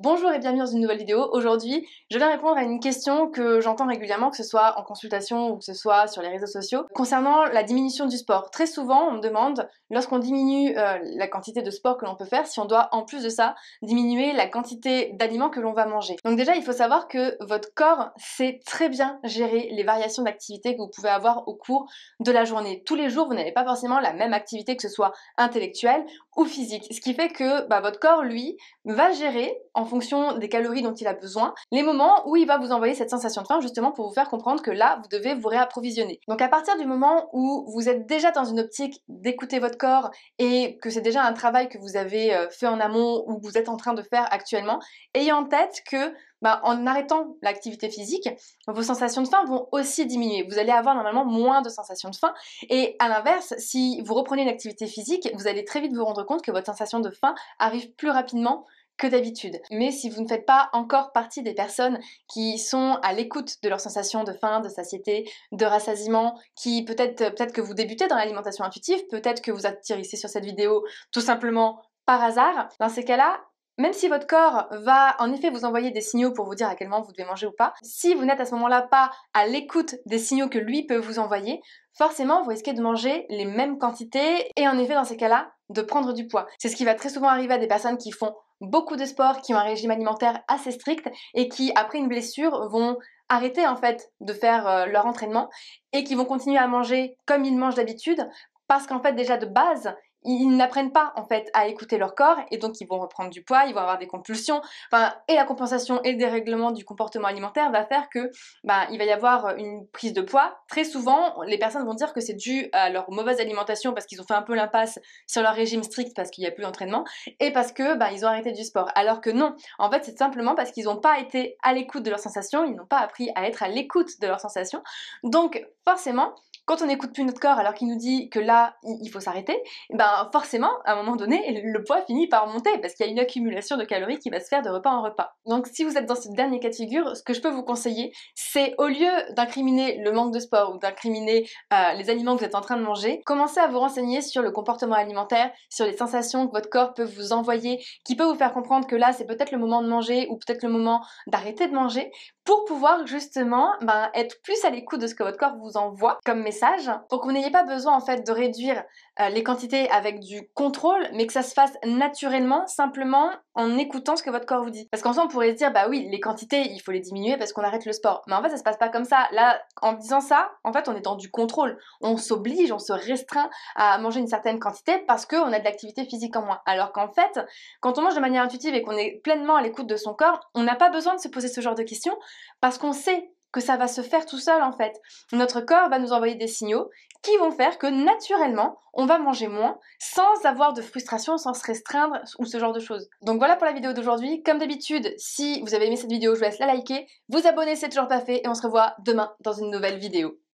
Bonjour et bienvenue dans une nouvelle vidéo. Aujourd'hui, je viens répondre à une question que j'entends régulièrement, que ce soit en consultation ou que ce soit sur les réseaux sociaux, concernant la diminution du sport. Très souvent, on me demande, lorsqu'on diminue la quantité de sport que l'on peut faire, si on doit en plus de ça diminuer la quantité d'aliments que l'on va manger. Donc déjà, il faut savoir que votre corps sait très bien gérer les variations d'activité que vous pouvez avoir au cours de la journée. Tous les jours, vous n'avez pas forcément la même activité, que ce soit intellectuelle ou physique. Ce qui fait que votre corps, lui, va gérer, en fonction des calories dont il a besoin, les moments où il va vous envoyer cette sensation de faim, justement pour vous faire comprendre que là, vous devez vous réapprovisionner. Donc à partir du moment où vous êtes déjà dans une optique d'écouter votre corps et que c'est déjà un travail que vous avez fait en amont ou que vous êtes en train de faire actuellement, ayez en tête que en arrêtant l'activité physique, vos sensations de faim vont aussi diminuer. Vous allez avoir normalement moins de sensations de faim. Et à l'inverse, si vous reprenez une activité physique, vous allez très vite vous rendre compte que votre sensation de faim arrive plus rapidement que d'habitude. Mais si vous ne faites pas encore partie des personnes qui sont à l'écoute de leurs sensations de faim, de satiété, de rassasiement, qui peut-être que vous débutez dans l'alimentation intuitive, peut-être que vous atterrissez sur cette vidéo tout simplement par hasard, dans ces cas-là, même si votre corps va en effet vous envoyer des signaux pour vous dire à quel moment vous devez manger ou pas, si vous n'êtes à ce moment-là pas à l'écoute des signaux que lui peut vous envoyer, forcément vous risquez de manger les mêmes quantités et en effet dans ces cas-là, de prendre du poids. C'est ce qui va très souvent arriver à des personnes qui font beaucoup de sport, qui ont un régime alimentaire assez strict et qui, après une blessure, vont arrêter en fait de faire leur entraînement et qui vont continuer à manger comme ils mangent d'habitude parce qu'en fait déjà de base, ils n'apprennent pas en fait à écouter leur corps et donc ils vont reprendre du poids, ils vont avoir des compulsions, et la compensation et le dérèglement du comportement alimentaire va faire que il va y avoir une prise de poids. Très souvent, les personnes vont dire que c'est dû à leur mauvaise alimentation parce qu'ils ont fait un peu l'impasse sur leur régime strict parce qu'il n'y a plus d'entraînement et parce que ils ont arrêté du sport. Alors que non, en fait c'est simplement parce qu'ils n'ont pas été à l'écoute de leurs sensations, ils n'ont pas appris à être à l'écoute de leurs sensations. Donc forcément, quand on n'écoute plus notre corps alors qu'il nous dit que là, il faut s'arrêter, forcément, à un moment donné, le poids finit par monter parce qu'il y a une accumulation de calories qui va se faire de repas en repas. Donc si vous êtes dans ce dernier cas de figure, ce que je peux vous conseiller, c'est au lieu d'incriminer le manque de sport ou d'incriminer les aliments que vous êtes en train de manger, commencez à vous renseigner sur le comportement alimentaire, sur les sensations que votre corps peut vous envoyer, qui peut vous faire comprendre que là, c'est peut-être le moment de manger ou peut-être le moment d'arrêter de manger, pour pouvoir justement être plus à l'écoute de ce que votre corps vous envoie comme message, pour que vous n'ayez pas besoin en fait de réduire les quantités avec du contrôle, mais que ça se fasse naturellement, simplement en écoutant ce que votre corps vous dit. Parce qu'en soi on pourrait se dire oui, les quantités il faut les diminuer parce qu'on arrête le sport, mais en fait ça se passe pas comme ça. Là, en disant ça, en fait on est dans du contrôle, on s'oblige, on se restreint à manger une certaine quantité parce qu'on a de l'activité physique en moins. Alors qu'en fait, quand on mange de manière intuitive et qu'on est pleinement à l'écoute de son corps, on n'a pas besoin de se poser ce genre de questions parce qu'on sait que ça va se faire tout seul en fait. Notre corps va nous envoyer des signaux qui vont faire que naturellement, on va manger moins sans avoir de frustration, sans se restreindre ou ce genre de choses. Donc voilà pour la vidéo d'aujourd'hui. Comme d'habitude, si vous avez aimé cette vidéo, je vous laisse la liker, vous abonner si c'est toujours pas fait et on se revoit demain dans une nouvelle vidéo.